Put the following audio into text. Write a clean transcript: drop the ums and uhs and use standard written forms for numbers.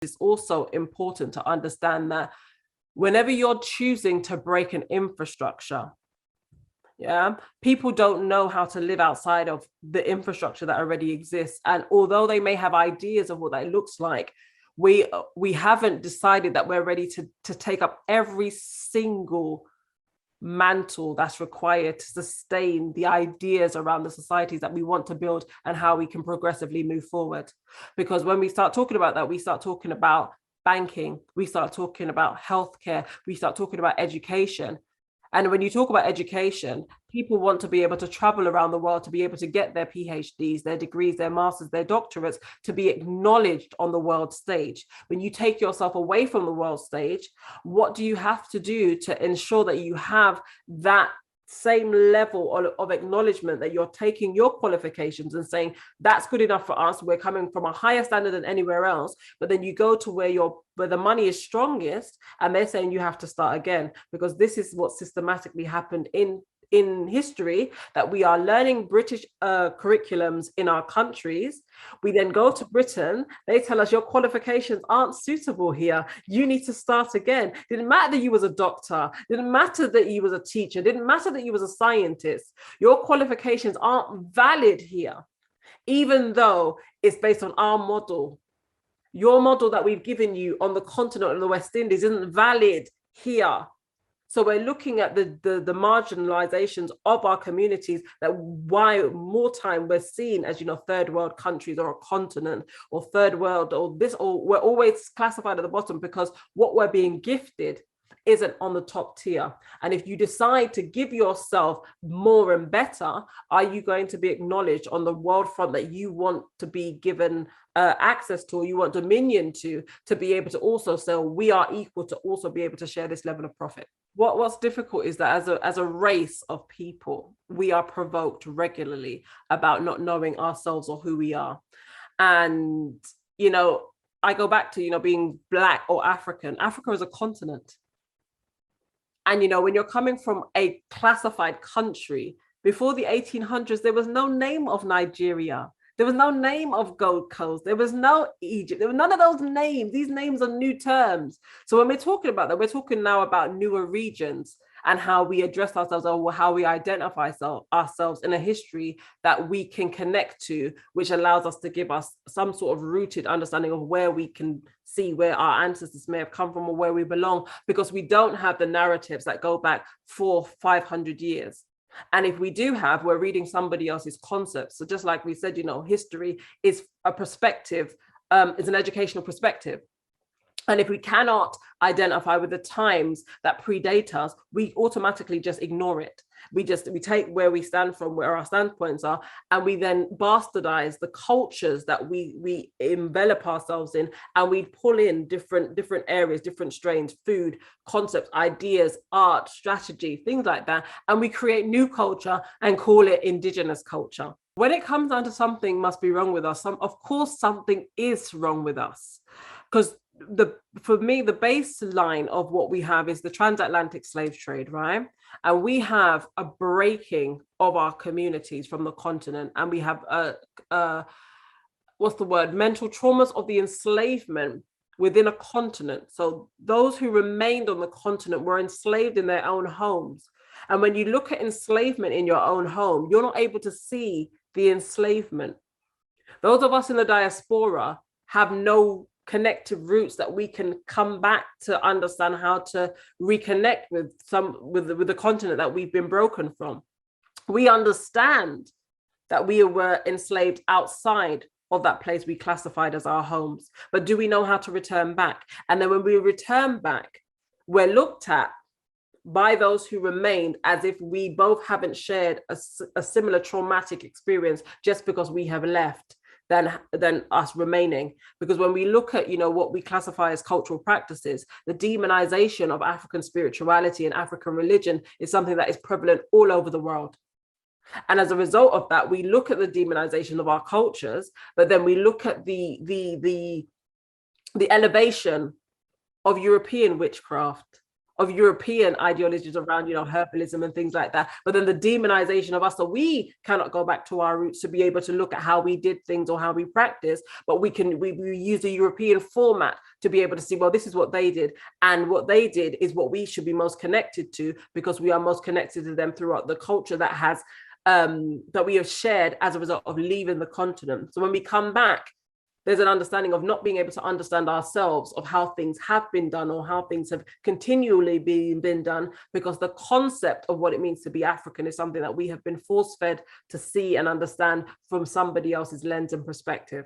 it's also important to understand that whenever you're choosing to break an infrastructure, people don't know how to live outside of the infrastructure that already exists. And although they may have ideas of what that looks like, we haven't decided that we're ready to take up every single mantle that's required to sustain the ideas around the societies that we want to build and how we can progressively move forward. Because when we start talking about that, we start talking about banking, we start talking about healthcare, we start talking about education. And when you talk about education, people want to be able to travel around the world, to be able to get their PhDs, their degrees, their masters, their doctorates, to be acknowledged on the world stage. When you take yourself away from the world stage, what do you have to do to ensure that you have that same level of acknowledgement, that you're taking your qualifications and saying that's good enough for us, we're coming from a higher standard than anywhere else, but then you go to where the money is strongest and they're saying you have to start again, because this is what systematically happened in history, that we are learning British curriculums in our countries. We then go to Britain, they tell us your qualifications aren't suitable here, you need to start again. Didn't matter that you was a doctor, didn't matter that you was a teacher, didn't matter that you was a scientist, your qualifications aren't valid here, even though it's based on our model. Your model that we've given you on the continent of the West Indies isn't valid here. So we're looking at the marginalizations of our communities, that why more time we're seen as, third world countries or a continent or third world or this, or we're always classified at the bottom because what we're being gifted isn't on the top tier. And if you decide to give yourself more and better, are you going to be acknowledged on the world front that you want to be given access to, or you want dominion to be able to also say we are equal to also be able to share this level of profit? What's difficult is that as a race of people, we are provoked regularly about not knowing ourselves or who we are. And, I go back to, being Black or African. Africa is a continent. And, when you're coming from a classified country, before the 1800s, there was no name of Nigeria. There was no name of Gold Coast. There was no Egypt. There were none of those names. These names are new terms. So when we're talking about that, we're talking now about newer regions and how we address ourselves, or how we identify ourselves in a history that we can connect to, which allows us to give us some sort of rooted understanding of where we can see where our ancestors may have come from or where we belong, because we don't have the narratives that go back 400-500 years. And if we do have, we're reading somebody else's concepts. So just like we said, history is a perspective, it's an educational perspective. And if we cannot identify with the times that predate us, we automatically just ignore it. We take where we stand from, where our standpoints are, and we then bastardize the cultures that we envelop ourselves in, and we pull in different areas, different strains, food, concepts, ideas, art, strategy, things like that, and we create new culture and call it indigenous culture. When it comes down to something must be wrong with us, of course something is wrong with us, because for me, the baseline of what we have is the transatlantic slave trade, right? And we have a breaking of our communities from the continent, and we have mental traumas of the enslavement within a continent. So those who remained on the continent were enslaved in their own homes. And when you look at enslavement in your own home, you're not able to see the enslavement. Those of us in the diaspora have no connective roots that we can come back to understand how to reconnect with the continent that we've been broken from. We understand that we were enslaved outside of that place we classified as our homes, but do we know how to return back? And then when we return back, we're looked at by those who remained as if we both haven't shared a similar traumatic experience just because we have left than us remaining. Because when we look at, what we classify as cultural practices, the demonization of African spirituality and African religion is something that is prevalent all over the world. And as a result of that, we look at the demonization of our cultures, but then we look at the elevation of European witchcraft, of European ideologies around, herbalism and things like that. But then the demonization of us, so we cannot go back to our roots to be able to look at how we did things or how we practice, but we use the European format to be able to see, well, this is what they did. And what they did is what we should be most connected to, because we are most connected to them throughout the culture that we have shared as a result of leaving the continent. So when we come back, there's an understanding of not being able to understand ourselves, of how things have been done or how things have continually been done, because the concept of what it means to be African is something that we have been force-fed to see and understand from somebody else's lens and perspective.